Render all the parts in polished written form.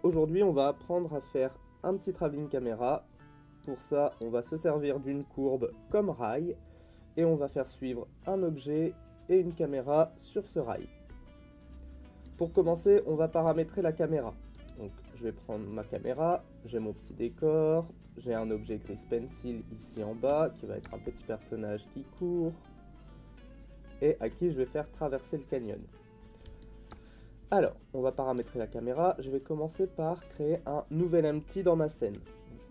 Aujourd'hui, on va apprendre à faire un petit travelling caméra. Pour ça, on va se servir d'une courbe comme rail et on va faire suivre un objet et une caméra sur ce rail. Pour commencer, on va paramétrer la caméra. Donc, je vais prendre ma caméra, j'ai mon petit décor, j'ai un objet Grease Pencil ici en bas qui va être un petit personnage qui court et à qui je vais faire traverser le canyon. Alors, on va paramétrer la caméra. Je vais commencer par créer un nouvel empty dans ma scène.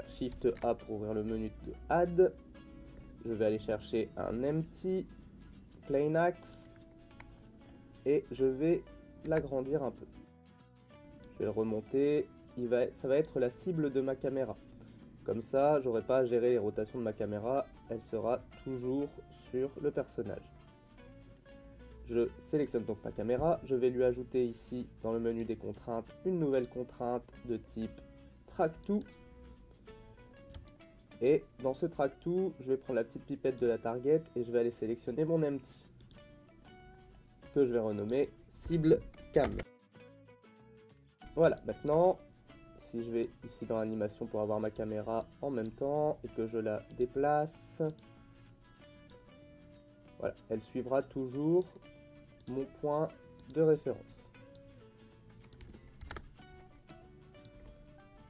Shift A pour ouvrir le menu de Add. Je vais aller chercher un empty, Plane Axe, et je vais l'agrandir un peu. Je vais le remonter. Ça va être la cible de ma caméra. Comme ça, j'aurai pas à gérer les rotations de ma caméra. Elle sera toujours sur le personnage. Je sélectionne donc ma caméra, je vais lui ajouter ici dans le menu des contraintes une nouvelle contrainte de type Track To. Et dans ce Track To, je vais prendre la petite pipette de la target et je vais aller sélectionner mon empty que je vais renommer cible cam. Voilà, maintenant si je vais ici dans l'animation pour avoir ma caméra en même temps et que je la déplace, voilà, elle suivra toujours mon point de référence.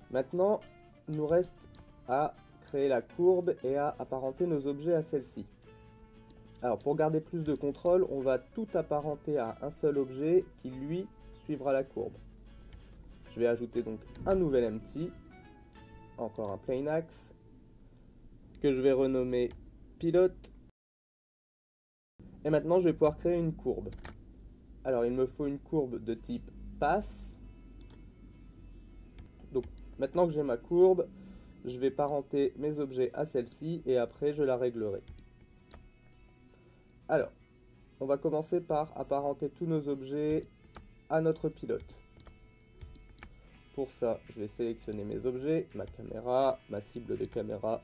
Maintenant, il nous reste à créer la courbe et à apparenter nos objets à celle-ci. Alors pour garder plus de contrôle, on va tout apparenter à un seul objet qui lui suivra la courbe. Je vais ajouter donc un nouvel empty, encore un Plane Axe, que je vais renommer pilote. Et maintenant, je vais pouvoir créer une courbe. Alors, il me faut une courbe de type pass. Donc, maintenant que j'ai ma courbe, je vais parenter mes objets à celle-ci et après, je la réglerai. Alors, on va commencer par apparenter tous nos objets à notre pilote. Pour ça, je vais sélectionner mes objets, ma caméra, ma cible de caméra,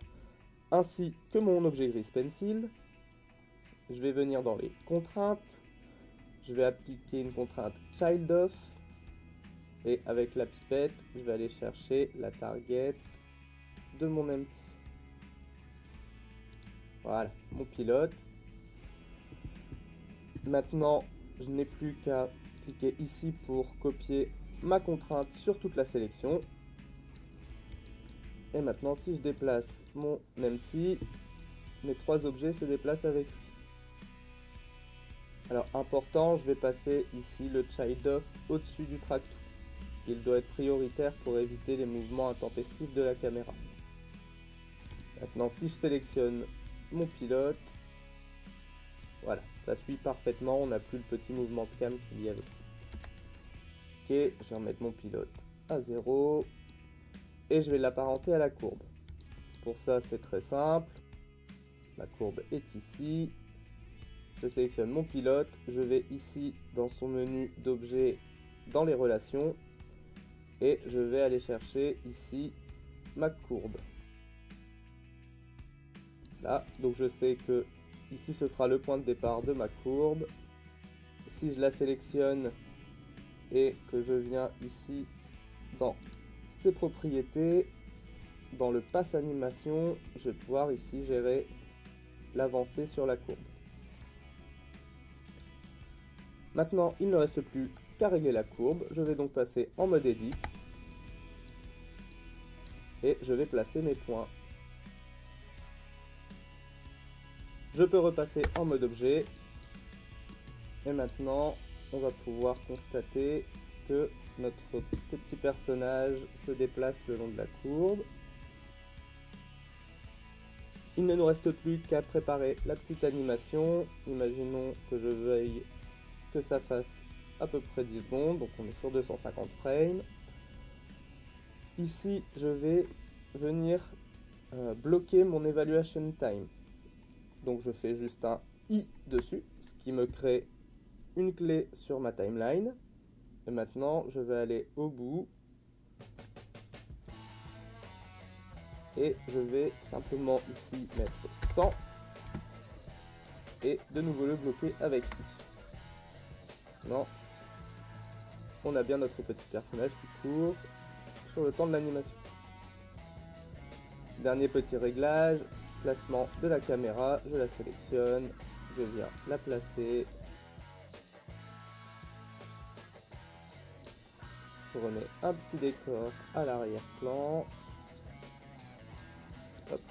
ainsi que mon objet Grease Pencil. Je vais venir dans les contraintes, je vais appliquer une contrainte Child Of, et avec la pipette, je vais aller chercher la target de mon empty. Voilà, mon pilote. Maintenant, je n'ai plus qu'à cliquer ici pour copier ma contrainte sur toute la sélection. Et maintenant, si je déplace mon empty, mes trois objets se déplacent avec lui. Alors important, je vais passer ici le Child Of au-dessus du Track To. Il doit être prioritaire pour éviter les mouvements intempestifs de la caméra. Maintenant, si je sélectionne mon pilote, voilà, ça suit parfaitement, on n'a plus le petit mouvement de cam qu'il y avait. Ok, je vais remettre mon pilote à 0 et je vais l'apparenter à la courbe. Pour ça, c'est très simple. La courbe est ici. Je sélectionne mon pilote, je vais ici dans son menu d'objets dans les relations et je vais aller chercher ici ma courbe. Là, donc je sais que ici ce sera le point de départ de ma courbe. Si je la sélectionne et que je viens ici dans ses propriétés, dans le pass animation, je vais pouvoir ici gérer l'avancée sur la courbe. Maintenant, il ne reste plus qu'à régler la courbe. Je vais donc passer en mode Edit et je vais placer mes points. Je peux repasser en mode objet et maintenant on va pouvoir constater que notre petit personnage se déplace le long de la courbe. Il ne nous reste plus qu'à préparer la petite animation. Imaginons que je veuille que ça fasse à peu près 10 secondes, donc on est sur 250 frames. Ici, je vais venir bloquer mon evaluation time. Donc je fais juste un I dessus, ce qui me crée une clé sur ma timeline. Et maintenant, je vais aller au bout. Et je vais simplement ici mettre 100. Et de nouveau le bloquer avec I. Non. On a bien notre petit personnage qui court. sur le temps de l'animation. Dernier petit réglage, placement de la caméra, je la sélectionne, je viens la placer. Je remets un petit décor à l'arrière-plan. Hop.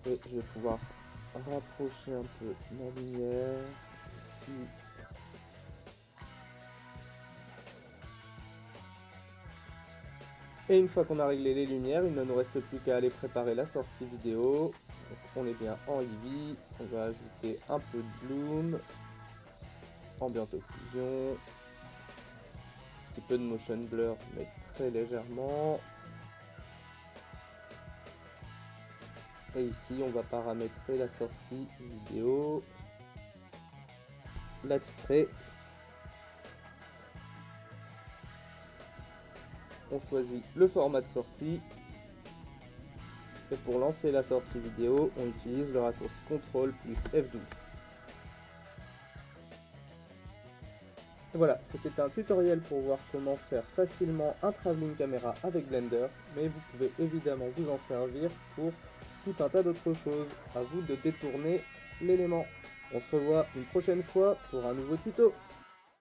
Et je vais pouvoir rapprocher un peu ma lumière. Ici. Et une fois qu'on a réglé les lumières, il ne nous reste plus qu'à aller préparer la sortie vidéo. Donc on est bien en Eevee. On va ajouter un peu de bloom, ambient occlusion, un petit peu de motion blur, mais très légèrement. Et ici, on va paramétrer la sortie vidéo, l'attitrer. On choisit le format de sortie. Et pour lancer la sortie vidéo, on utilise le raccourci CTRL plus F12. Et voilà, c'était un tutoriel pour voir comment faire facilement un travelling caméra avec Blender, mais vous pouvez évidemment vous en servir pour tout un tas d'autres choses. À vous de détourner l'élément. On se revoit une prochaine fois pour un nouveau tuto.